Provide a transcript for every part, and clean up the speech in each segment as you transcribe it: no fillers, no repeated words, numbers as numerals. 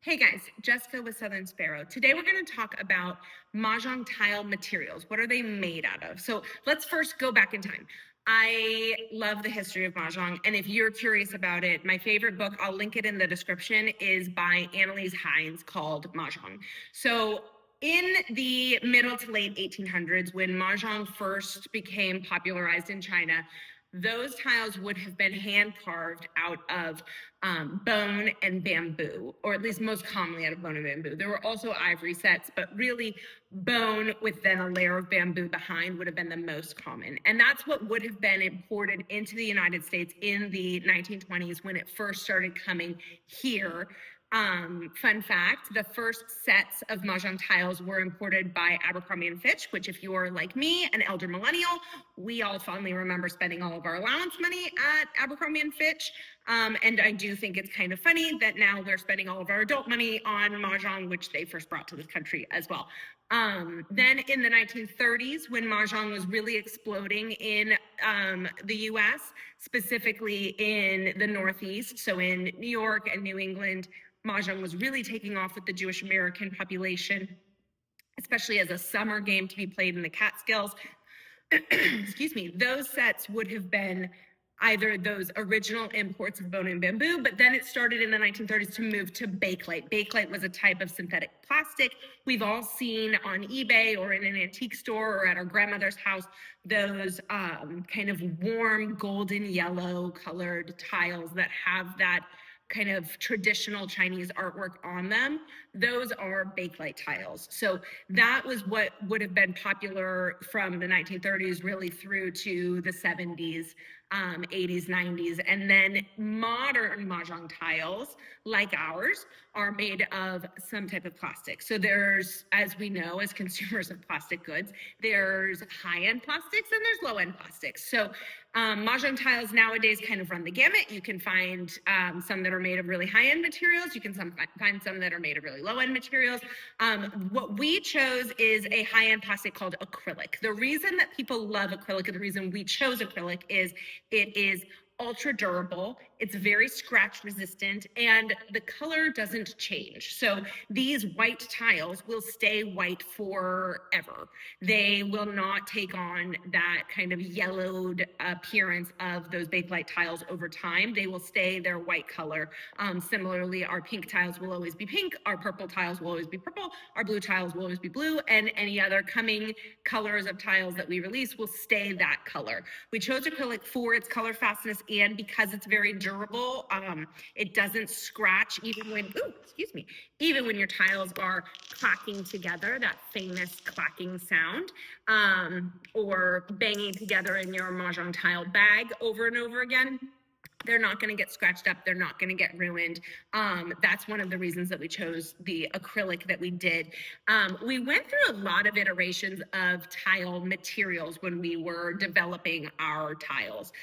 Hey guys, Jessica with Southern Sparrow. Today we're going to talk about Mahjong tile materials. What are they made out of? So let's first go back in time. I love the history of Mahjong, and if you're curious about it, my favorite book, I'll link it in the description, is by Annalise Hines called Mahjong. So in the middle to late 1800s, when Mahjong first became popularized in China, those tiles would have been hand carved out of bone and bamboo, or at least most commonly out of bone and bamboo. There were also ivory sets, but really bone with then a layer of bamboo behind would have been the most common. And that's what would have been imported into the United States in the 1920s when it first started coming here. Fun fact, the first sets of Mahjong tiles were imported by Abercrombie Fitch, which if you're like me, an elder millennial, we all fondly remember spending all of our allowance money at Abercrombie Fitch. And I do think it's kind of funny that now we're spending all of our adult money on Mahjong, which they first brought to this country as well. Then in the 1930s, when Mahjong was really exploding in the US, specifically in the Northeast, so in New York and New England, Mahjong was really taking off with the Jewish American population, especially as a summer game to be played in the Catskills. Excuse me, those sets would have been either those original imports of bone and bamboo, but then it started in the 1930s to move to Bakelite. Bakelite was a type of synthetic plastic. We've all seen on eBay or in an antique store or at our grandmother's house, those kind of warm golden yellow colored tiles that have that kind of traditional Chinese artwork on them. Those are Bakelite tiles. So that was what would have been popular from the 1930s really through to the 70s, 80s, 90s. And then modern Mahjong tiles, like ours, are made of some type of plastic. So there's, as we know, as consumers of plastic goods, there's high-end plastics and there's low-end plastics. So Mahjong tiles nowadays kind of run the gamut. You can find some that are made of really high-end materials. You can find some that are made of really low-end materials. What we chose is a high-end plastic called acrylic. The reason that people love acrylic and the reason we chose acrylic is it is ultra durable, it's very scratch resistant, and the color doesn't change. So these white tiles will stay white forever. They will not take on that kind of yellowed appearance of those Bakelite tiles over time. They will stay their white color. Similarly, our pink tiles will always be pink, our purple tiles will always be purple, our blue tiles will always be blue, and any other coming colors of tiles that we release will stay that color. We chose acrylic for its color fastness and because it's very durable. It doesn't scratch even when, even when your tiles are clacking together, that famous clacking sound, or banging together in your Mahjong tile bag over and over again. They're not going to get scratched up. They're not going to get ruined. That's one of the reasons that we chose the acrylic that we did. We went through a lot of iterations of tile materials when we were developing our tiles.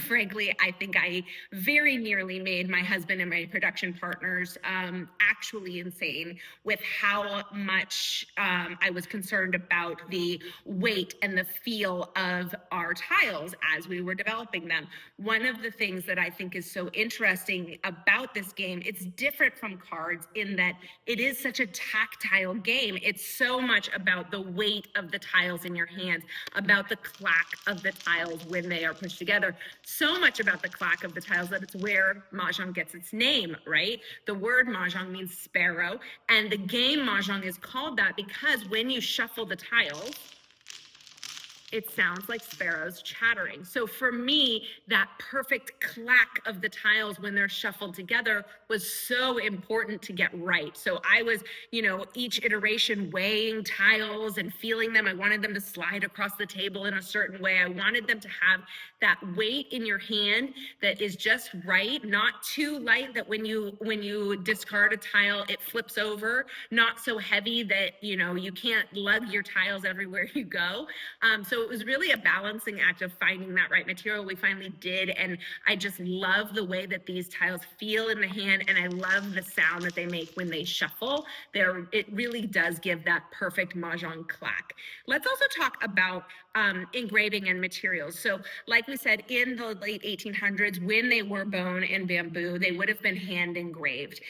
Frankly, I think I very nearly made my husband and my production partners actually insane with how much I was concerned about the weight and the feel of our tiles as we were developing them. One of the things that I think is so interesting about this game, it's different from cards in that it is such a tactile game. It's so much about the weight of the tiles in your hands, about the clack of the tiles when they are pushed together, so much about the clack of the tiles that it's where Mahjong gets its name, right? The word Mahjong means sparrow, and the game Mahjong is called that because when you shuffle the tiles, it sounds like sparrows chattering. So for me, that perfect clack of the tiles when they're shuffled together was so important to get right. So I was, each iteration weighing tiles and feeling them. I wanted them to slide across the table in a certain way. I wanted them to have that weight in your hand that is just right, not too light that when you discard a tile, it flips over, not so heavy that, you can't lug your tiles everywhere you go. So it was really a balancing act of finding that right material. We finally did, and I just love the way that these tiles feel in the hand, and I love the sound that they make when they shuffle. It really does give that perfect Mahjong clack. Let's also talk about engraving and materials. So like we said, in the late 1800s, when they were bone and bamboo, they would have been hand engraved.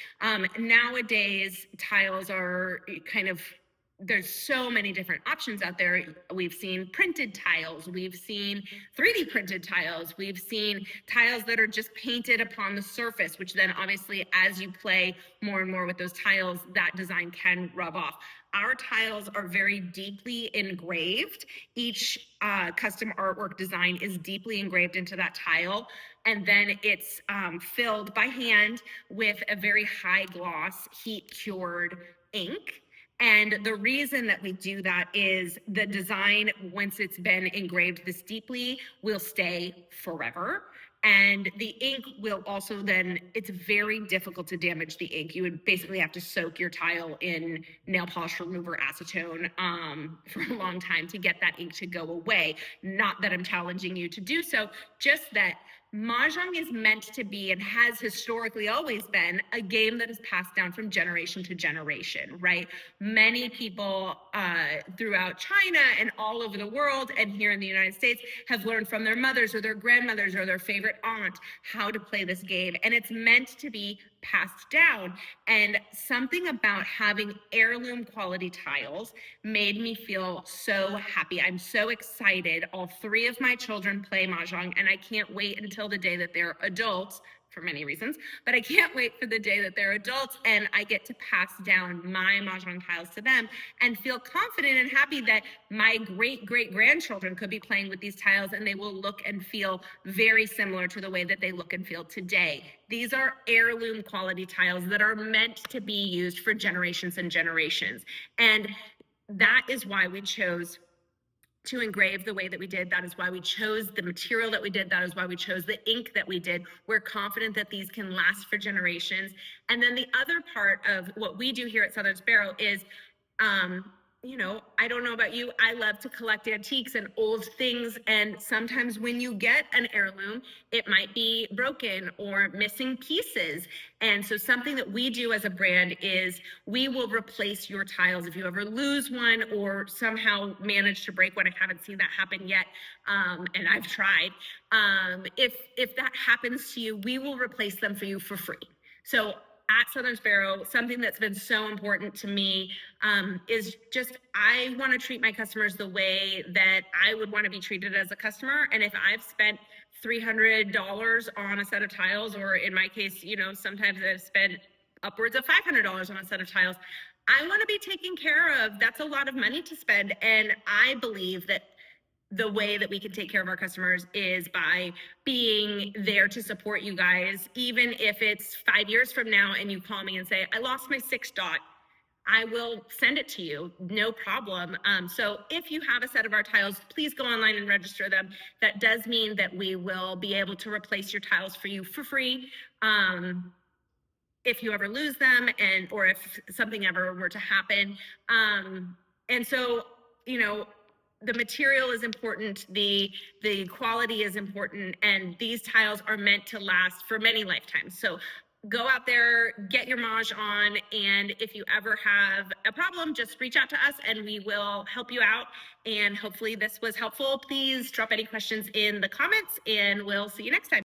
Nowadays, tiles are kind of, there's so many different options out there. We've seen printed tiles, we've seen 3D printed tiles, we've seen tiles that are just painted upon the surface, which then obviously as you play more and more with those tiles, that design can rub off. Our tiles are very deeply engraved. Each custom artwork design is deeply engraved into that tile, and then it's filled by hand with a very high gloss, heat cured ink. And the reason that we do that is the design, once it's been engraved this deeply, will stay forever. And the ink will also then, it's very difficult to damage the ink. You would basically have to soak your tile in nail polish remover acetone for a long time to get that ink to go away. Not that I'm challenging you to do so, just that Mahjong is meant to be, and has historically always been, a game that is passed down from generation to generation, right? Many people throughout China and all over the world and here in the United States have learned from their mothers or their grandmothers or their favorite aunt how to play this game. And it's meant to be passed down. And something about having heirloom quality tiles made me feel so happy. I'm so excited. All three of my children play Mahjong, and I can't wait until the day that they're adults, for many reasons, but I can't wait for the day that they're adults and I get to pass down my Mahjong tiles to them and feel confident and happy that my great-great-grandchildren could be playing with these tiles and they will look and feel very similar to the way that they look and feel today. These are heirloom quality tiles that are meant to be used for generations and generations. And that is why we chose to engrave the way that we did. That is why we chose the material that we did. That is why we chose the ink that we did. We're confident that these can last for generations. And then the other part of what we do here at Southern Sparrow is, you know, I don't know about you, I love to collect antiques and old things. And sometimes when you get an heirloom, it might be broken or missing pieces. And so something that we do as a brand is we will replace your tiles if you ever lose one or somehow manage to break one. I haven't seen that happen yet, and I've tried. If that happens to you, we will replace them for you for free. So at Southern Sparrow, something that's been so important to me is just, I want to treat my customers the way that I would want to be treated as a customer. And if I've spent $300 on a set of tiles, or in my case, you know, sometimes I've spent upwards of $500 on a set of tiles, I want to be taken care of. That's a lot of money to spend. And I believe that the way that we can take care of our customers is by being there to support you guys. Even if it's 5 years from now and you call me and say, I lost my 6 dot, I will send it to you, no problem. So if you have a set of our tiles, please go online and register them. That does mean that we will be able to replace your tiles for you for free. If you ever lose them, or if something ever were to happen. And so, you know, the material is important, the quality is important, and these tiles are meant to last for many lifetimes. So go out there, get your Maj on, and if you ever have a problem, just reach out to us and we will help you out. And hopefully this was helpful. Please drop any questions in the comments and we'll see you next time.